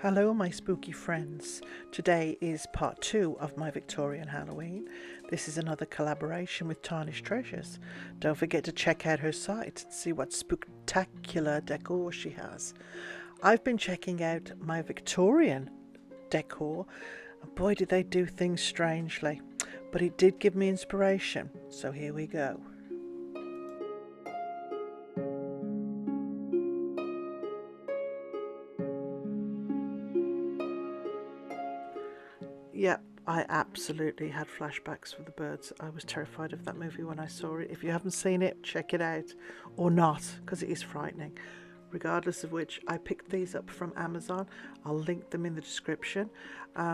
Hello my spooky friends. Today is part 2 of my Victorian Halloween. This is another collaboration with Tarnished Treasures. Don't forget to check out her site and see what spectacular decor she has. I've been checking out my Victorian decor and boy did they do things strangely. But it did give me inspiration, so here we go. Yep, I absolutely had flashbacks for the birds. I was terrified of that movie when I saw it. If you haven't seen it, check it out. Or not, because it is frightening. Regardless of which, I picked these up from Amazon. I'll link them in the description.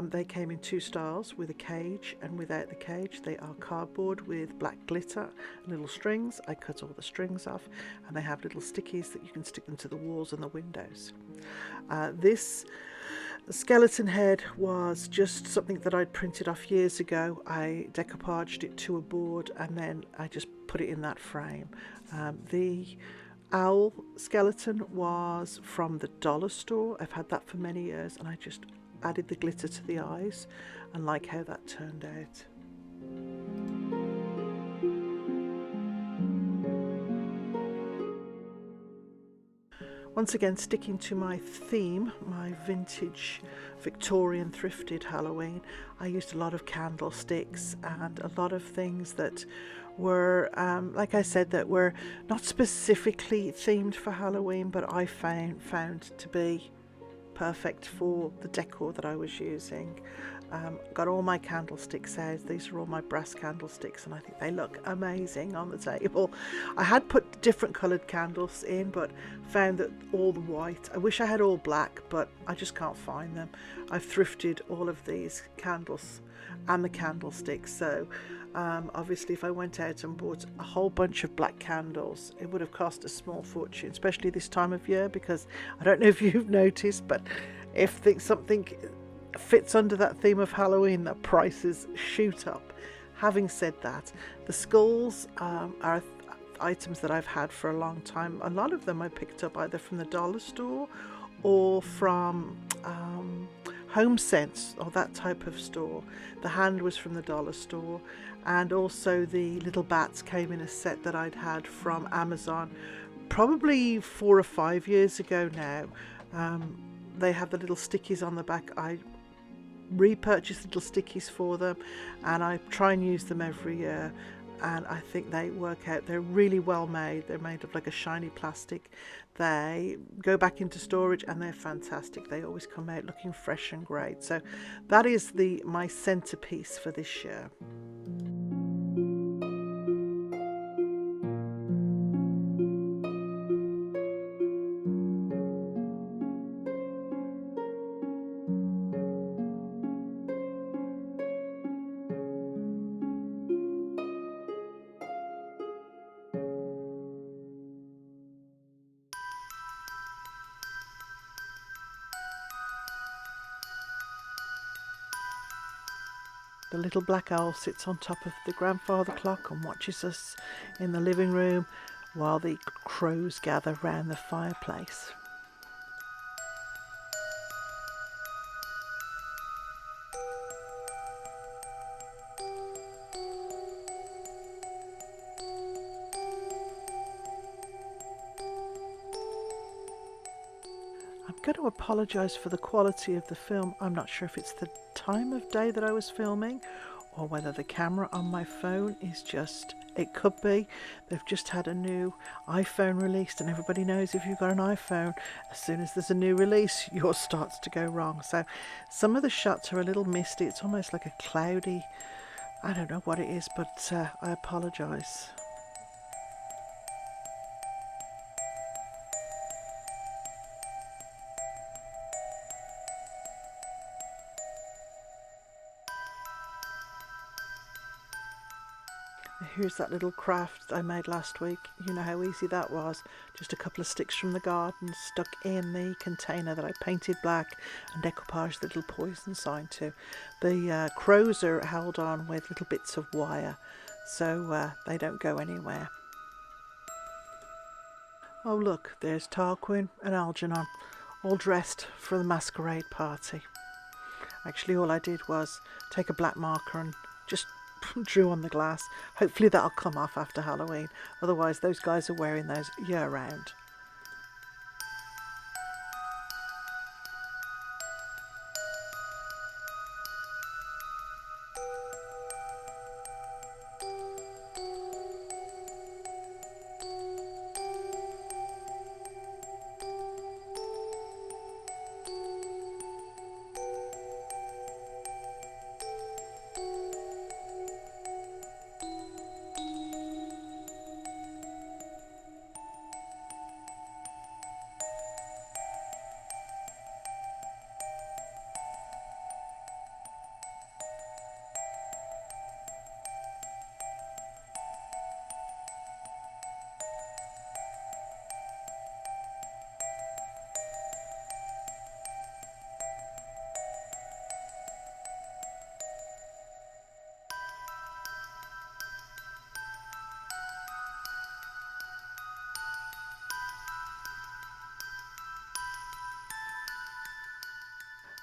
They came in 2 styles, with a cage and without the cage. They are cardboard with black glitter and little strings. I cut all the strings off, and they have little stickies that you can stick them to the walls and the windows. This skeleton head was just something that I'd printed off years ago. I decoupaged it to a board and then I just put it in that frame. The owl skeleton was from the dollar store. I've had that for many years and I just added the glitter to the eyes and like how that turned out. Once again, sticking to my theme, my vintage Victorian thrifted Halloween, I used a lot of candlesticks and a lot of things that were, like I said, that were not specifically themed for Halloween, but I found to be perfect for the decor that I was using. Got all my candlesticks out. These are all my brass candlesticks and I think they look amazing on the table. I had put different coloured candles in but found that all the white, I wish I had all black but I just can't find them. I've thrifted all of these candles and the candlesticks, so obviously if I went out and bought a whole bunch of black candles it would have cost a small fortune, especially this time of year, because I don't know if you've noticed, but if something fits under that theme of Halloween, the prices shoot up. Having said that, the skulls are items that I've had for a long time. A lot of them I picked up either from the dollar store or from Home Sense or that type of store. The hand was from the dollar store, and also the little bats came in a set that I'd had from Amazon probably 4 or 5 years ago now. They have the little stickies on the back. I repurchase little stickies for them and I try and use them every year, and I think they work out. They're really well made. They're made of like a shiny plastic. They go back into storage and they're fantastic. They always come out looking fresh and great. So that is my centerpiece for this year. The little black owl sits on top of the grandfather clock and watches us in the living room while the crows gather round the fireplace. I'm going to apologise for the quality of the film. I'm not sure if it's the time of day that I was filming or whether the camera on my phone is just, it could be. They've just had a new iPhone released and everybody knows if you've got an iPhone, as soon as there's a new release, yours starts to go wrong. So some of the shots are a little misty. It's almost like a cloudy, I don't know what it is, but I apologise. Here's that little craft I made last week. You know how easy that was. Just a couple of sticks from the garden stuck in the container that I painted black and decoupaged the little poison sign to. The crows are held on with little bits of wire so they don't go anywhere. Oh look, there's Tarquin and Algernon all dressed for the masquerade party. Actually, all I did was take a black marker and just drew on the glass. Hopefully that'll come off after Halloween. Otherwise, those guys are wearing those year round.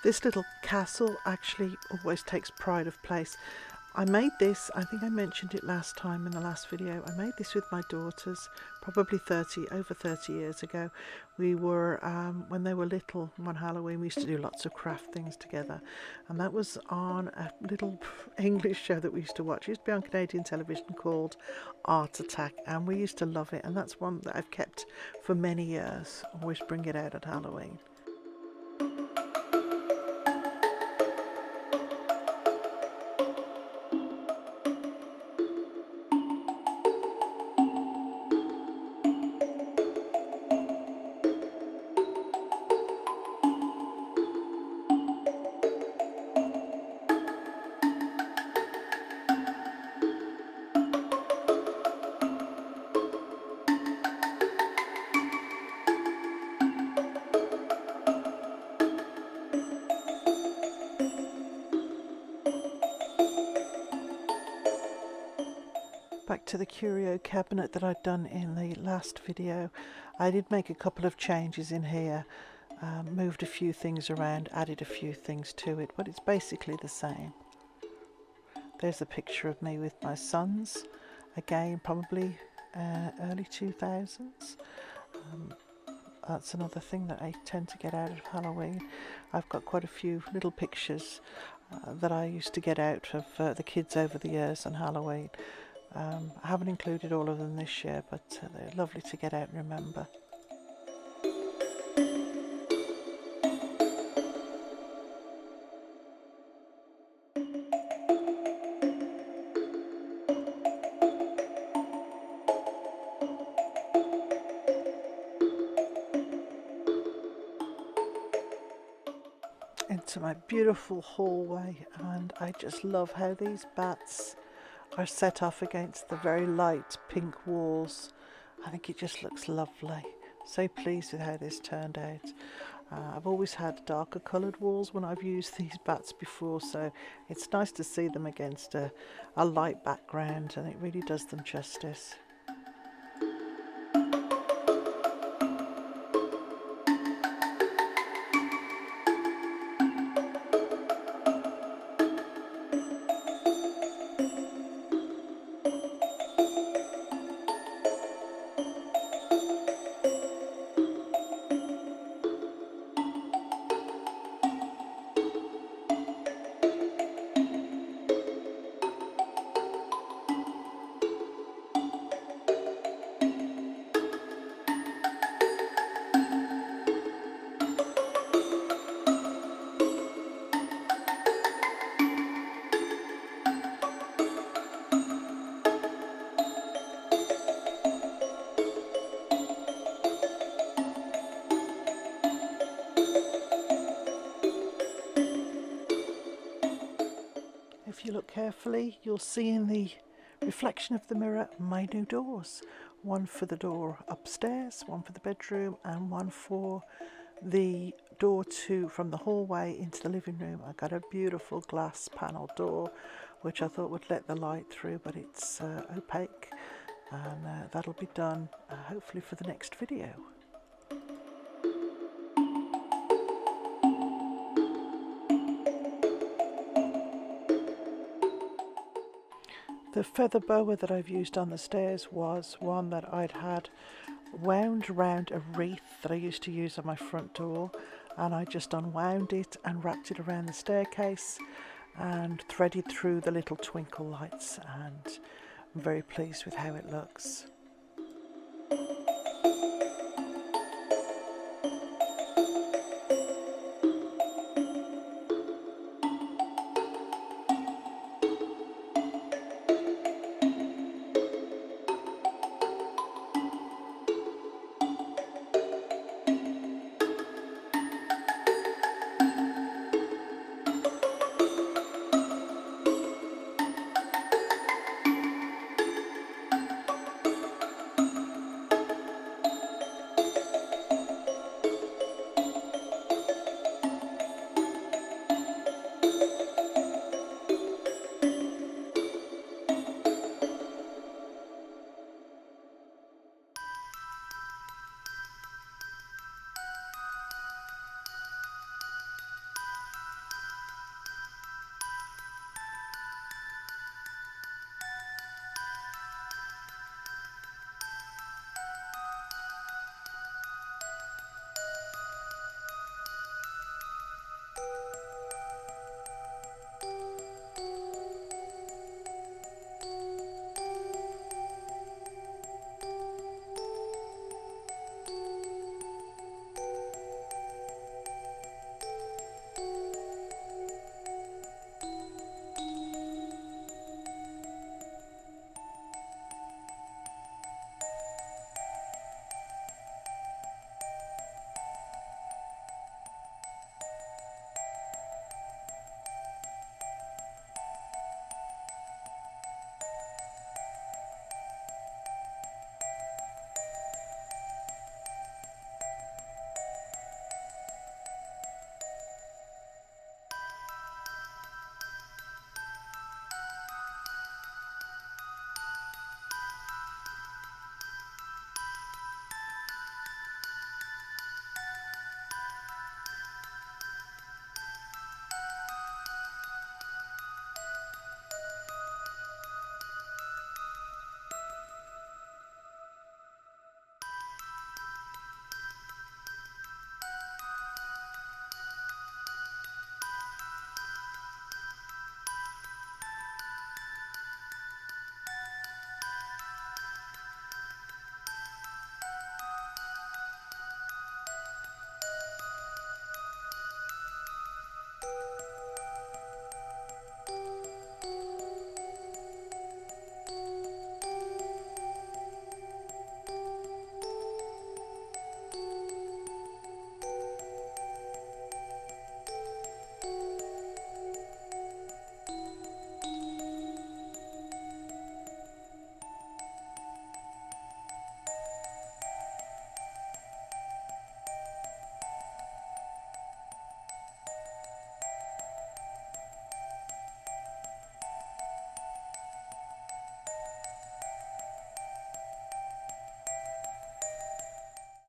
This little castle actually always takes pride of place. I made this, I think I mentioned it last time in the last video, I made this with my daughters probably over 30 years ago. We were, when they were little, one Halloween we used to do lots of craft things together, and that was on a little English show that we used to watch. It used to be on Canadian television called Art Attack, and we used to love it, and that's one that I've kept for many years. Always bring it out at Halloween. Back to the curio cabinet that I'd done in the last video. I did make a couple of changes in here, moved a few things around, added a few things to it, but it's basically the same. There's a picture of me with my sons, again probably early 2000s. That's another thing that I tend to get out of Halloween. I've got quite a few little pictures that I used to get out of the kids over the years on Halloween. I haven't included all of them this year, but they're lovely to get out and remember. Into my beautiful hallway, and I just love how these bats are set off against the very light pink walls. I think it just looks lovely. So pleased with how this turned out. I've always had darker coloured walls when I've used these bats before, so it's nice to see them against a light background, and it really does them justice. If you look carefully, you'll see in the reflection of the mirror my new doors. One for the door upstairs, one for the bedroom, and one for the door from the hallway into the living room. I got a beautiful glass panel door which I thought would let the light through, but it's opaque, and that'll be done hopefully for the next video. The feather boa that I've used on the stairs was one that I'd had wound around a wreath that I used to use on my front door, and I just unwound it and wrapped it around the staircase and threaded through the little twinkle lights, and I'm very pleased with how it looks.